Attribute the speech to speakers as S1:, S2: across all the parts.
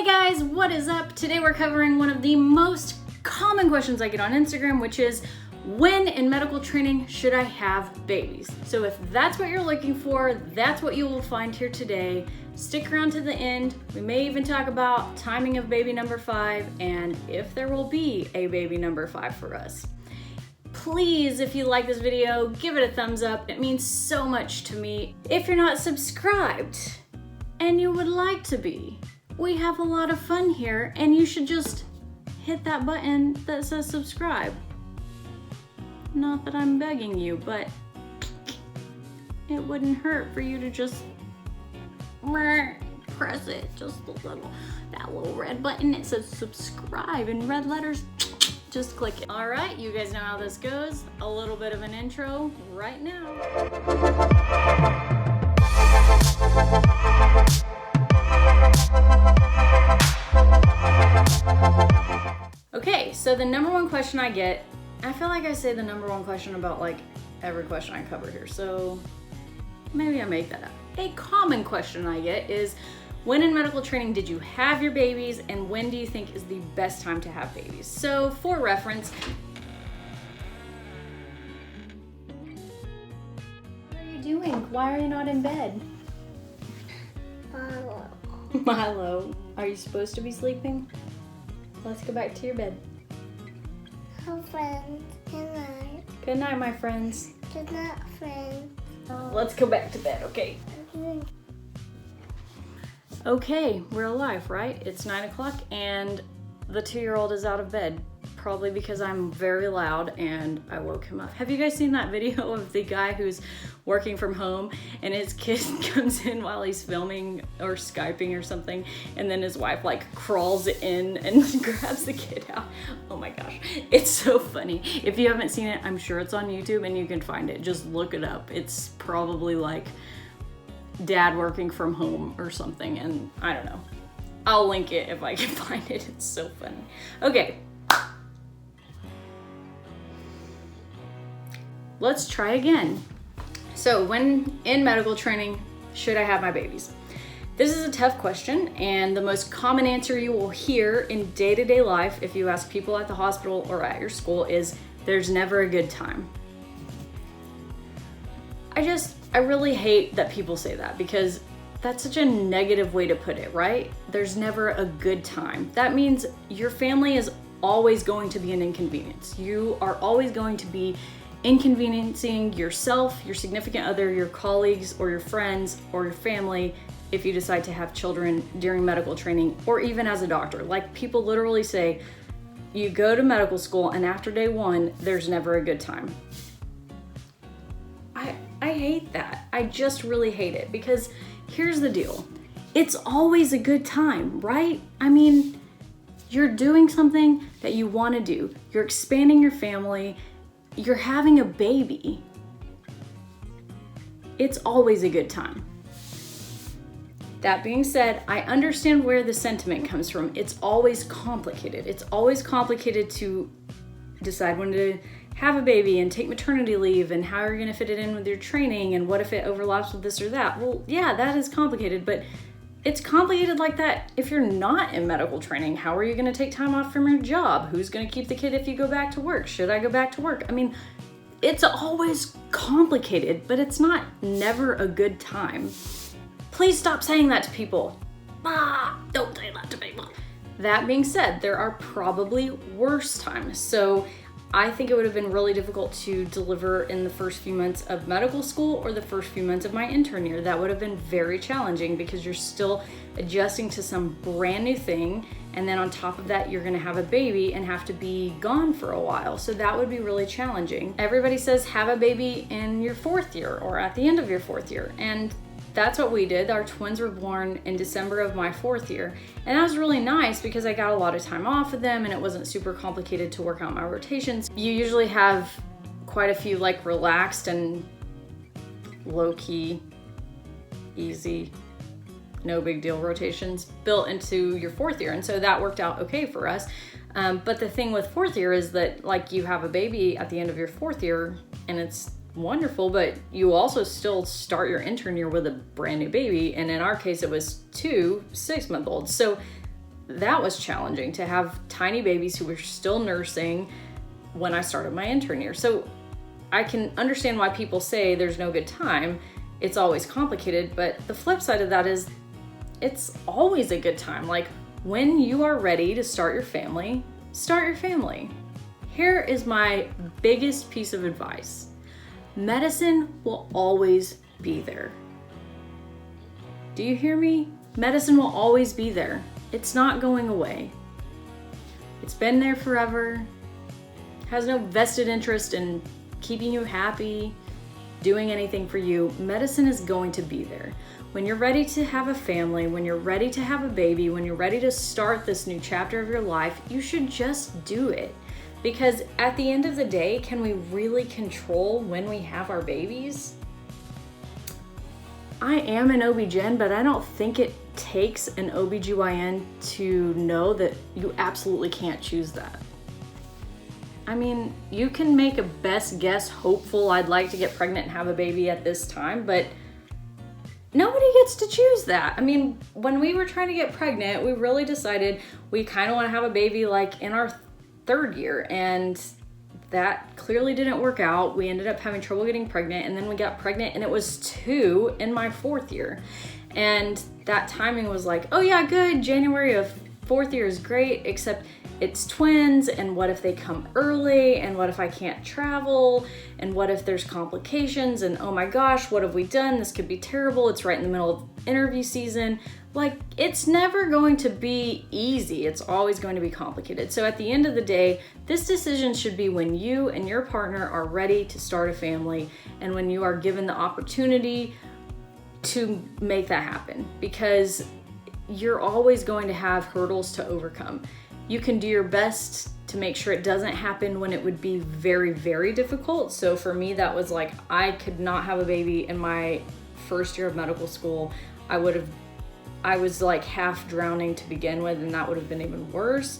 S1: Hey guys, what is up? Today we're covering one of the most common questions I get on Instagram, which is, when in medical training should I have babies? So if that's what you're looking for, that's what you will find here today. Stick around to the end. We may even talk about timing of baby number 5 and if there will be a baby number 5 for us. Please, if you like this video, give it a thumbs up. It means so much to me. If you're not subscribed and you would like to be, we have a lot of fun here and you should just hit that button that says subscribe. Not that I'm begging you, but it wouldn't hurt for you to just press it, just that little red button. It says subscribe in red letters. Just click it. All right, you guys know how this goes. A little bit of an intro right now. Okay, so the number one question I get, I feel like I say the number one question about like every question I cover here, so maybe I make that up. A common question I get is, when in medical training did you have your babies, and when do you think is the best time to have babies? So for reference, what are you doing? Why are you not in bed? Milo, are you supposed to be sleeping? Let's go back to your bed.
S2: Oh, friends, good night.
S1: Good night, my friends.
S2: Good night, friends.
S1: Let's go back to bed, okay? Okay, we're alive, right? It's 9 o'clock and the 2-year-old is out of bed. Probably because I'm very loud and I woke him up. Have you guys seen that video of the guy who's working from home and his kid comes in while he's filming or Skyping or something, and then his wife like crawls in and grabs the kid out? Oh my gosh, it's so funny. If you haven't seen it, I'm sure it's on YouTube and you can find it. Just look it up. It's probably like dad working from home or something, and I don't know. I'll link it if I can find it. It's so funny. Okay. Let's try again. So when in medical training, should I have my babies? This is a tough question, and the most common answer you will hear in day-to-day life if you ask people at the hospital or at your school is, there's never a good time. I really hate that people say that, because that's such a negative way to put it, right? There's never a good time. That means your family is always going to be an inconvenience. You are always going to be inconveniencing yourself, your significant other, your colleagues, or your friends, or your family if you decide to have children during medical training, or even as a doctor. Like, people literally say, you go to medical school and after day 1, there's never a good time. I hate that. I just really hate it, because here's the deal. It's always a good time, right? I mean, you're doing something that you want to do. You're expanding your family. You're having a baby. It's always a good time. That being said, I understand where the sentiment comes from. It's always complicated. It's always complicated to decide when to have a baby and take maternity leave, and how you're gonna fit it in with your training, and what if it overlaps with this or that. Well, yeah, that is complicated, but it's complicated like that if you're not in medical training. How are you gonna take time off from your job? Who's gonna keep the kid if you go back to work? Should I go back to work? I mean, it's always complicated, but it's not never a good time. Please stop saying that to people. Don't say that to people. That being said, there are probably worse times. So I think it would have been really difficult to deliver in the first few months of medical school or the first few months of my intern year. That would have been very challenging, because you're still adjusting to some brand new thing. And then on top of that, you're gonna have a baby and have to be gone for a while. So that would be really challenging. Everybody says have a baby in your 4th year or at the end of your 4th year. And that's what we did. Our twins were born in December of my 4th year. And that was really nice, because I got a lot of time off with them and it wasn't super complicated to work out my rotations. You usually have quite a few like relaxed and low-key, easy, no big deal rotations built into your 4th year. And so that worked out okay for us. But the thing with 4th year is that like you have a baby at the end of your 4th year and it's wonderful, but you also still start your intern year with a brand new baby. And in our case, it was 2 6-month-olds. So that was challenging to have tiny babies who were still nursing when I started my intern year. So I can understand why people say there's no good time. It's always complicated, but the flip side of that is it's always a good time. Like, when you are ready to start your family, start your family. Here is my biggest piece of advice. Medicine will always be there. Do you hear me? Medicine will always be there. It's not going away. It's been there forever. Has no vested interest in keeping you happy, doing anything for you. Medicine is going to be there. When you're ready to have a family, when you're ready to have a baby, when you're ready to start this new chapter of your life, you should just do it. Because at the end of the day, can we really control when we have our babies? I am an OB-GYN, but I don't think it takes an OB-GYN to know that you absolutely can't choose that. I mean, you can make a best guess, hopeful, I'd like to get pregnant and have a baby at this time, but nobody gets to choose that. I mean, when we were trying to get pregnant, we really decided we kind of want to have a baby like in our third year, and that clearly didn't work out. We ended up having trouble getting pregnant, and then we got pregnant and it was 2 in my 4th year. And that timing was like, oh yeah, good, January of 4th year is great, except it's twins, and what if they come early, and what if I can't travel, and what if there's complications, and oh my gosh, what have we done? This could be terrible. It's right in the middle of interview season. Like, it's never going to be easy. It's always going to be complicated. So at the end of the day, this decision should be when you and your partner are ready to start a family, and when you are given the opportunity to make that happen, because you're always going to have hurdles to overcome. You can do your best to make sure it doesn't happen when it would be very, very difficult. So for me, that was like, I could not have a baby in my first year of medical school. I was like half drowning to begin with, and that would have been even worse.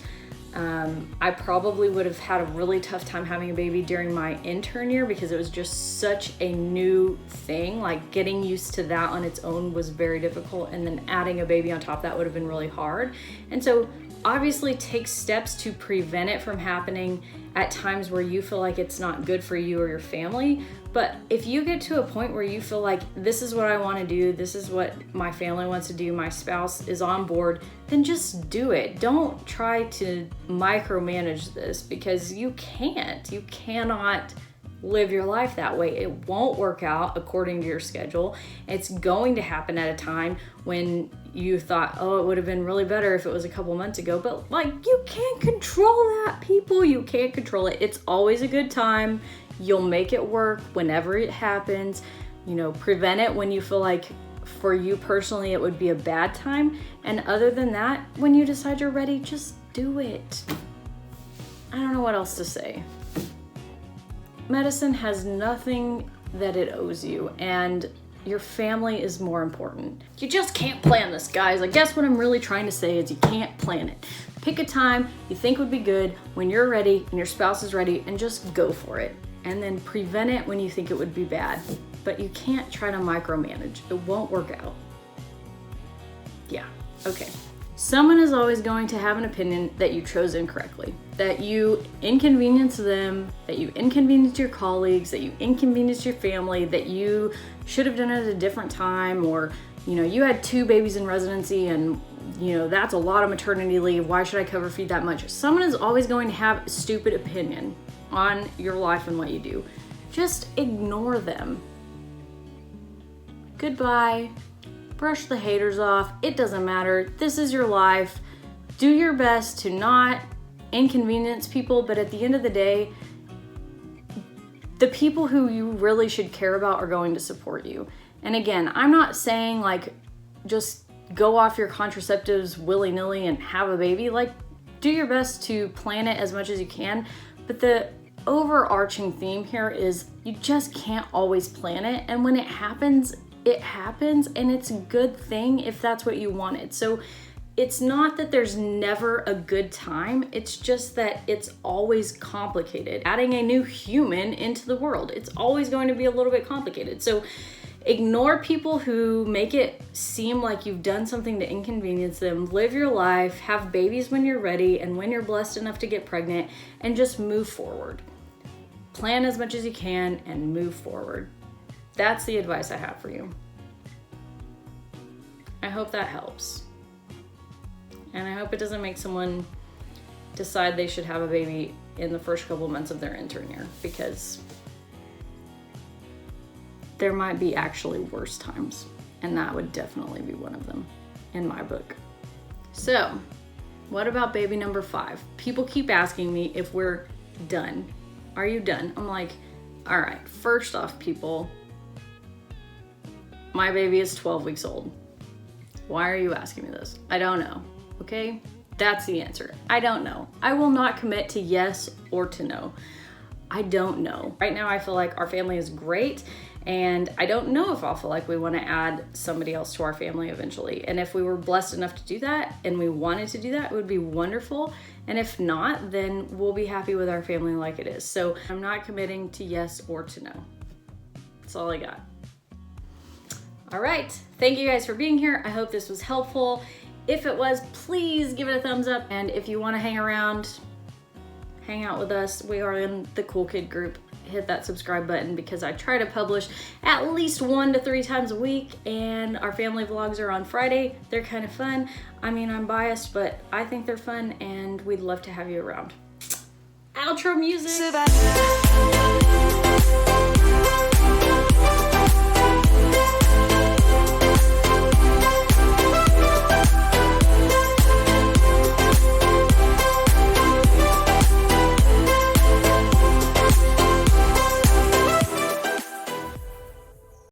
S1: I probably would have had a really tough time having a baby during my intern year because it was just such a new thing. Like, getting used to that on its own was very difficult, and then adding a baby on top of that would have been really hard. And so obviously take steps to prevent it from happening at times where you feel like it's not good for you or your family. But if you get to a point where you feel like this is what I want to do, this is what my family wants to do, my spouse is on board, then just do it. Don't try to micromanage this, because you can't. You cannot live your life that way. It won't work out according to your schedule. It's going to happen at a time when you thought, oh, it would have been really better if it was a couple months ago. But like, you can't control that, people. You can't control it. It's always a good time. You'll make it work whenever it happens. You know, prevent it when you feel like for you personally it would be a bad time. And other than that, when you decide you're ready, just do it. I don't know what else to say. Medicine has nothing that it owes you, and your family is more important. You just can't plan this, guys. I guess what I'm really trying to say is you can't plan it. Pick a time you think would be good when you're ready and your spouse is ready, and just go for it. And then prevent it when you think it would be bad. But you can't try to micromanage. It won't work out. Yeah, okay. Someone is always going to have an opinion that you chose incorrectly, that you inconvenienced them, that you inconvenienced your colleagues, that you inconvenienced your family, that you should have done it at a different time, or, you know, you had 2 babies in residency and, you know, that's a lot of maternity leave. Why should I cover feed that much? Someone is always going to have a stupid opinion on your life and what you do. Just ignore them. Goodbye. Brush the haters off. It doesn't matter. This is your life. Do your best to not inconvenience people, but at the end of the day, the people who you really should care about are going to support you. And again, I'm not saying like just go off your contraceptives willy-nilly and have a baby. Like, do your best to plan it as much as you can, but the overarching theme here is you just can't always plan it, and when it happens, and it's a good thing if that's what you wanted. So it's not that there's never a good time, it's just that it's always complicated. Adding a new human into the world, it's always going to be a little bit complicated. So Ignore people who make it seem like you've done something to inconvenience them. Live your life, have babies when you're ready and when you're blessed enough to get pregnant, and just move forward. Plan as much as you can and move forward. That's the advice I have for you. I hope that helps. And I hope it doesn't make someone decide they should have a baby in the first couple months of their intern year, because there might be actually worse times, and that would definitely be one of them in my book. So, what about baby number 5? People keep asking me if we're done. Are you done? I'm like, all right, first off, people, my baby is 12 weeks old. Why are you asking me this? I don't know, okay? That's the answer. I don't know. I will not commit to yes or to no. I don't know. Right now, I feel like our family is great, and I don't know if I'll feel like we want to add somebody else to our family eventually. And if we were blessed enough to do that and we wanted to do that, it would be wonderful. And if not, then we'll be happy with our family like it is. So I'm not committing to yes or to no. That's all I got. All right. Thank you guys for being here. I hope this was helpful. If it was, please give it a thumbs up. And if you want to hang around, hang out with us. We are in the Cool Kid group. Hit that subscribe button, because I try to publish at least 1 to 3 times a week, and our family vlogs are on Friday. They're kind of fun. I mean, I'm biased, but I think they're fun, and we'd love to have you around. Outro music.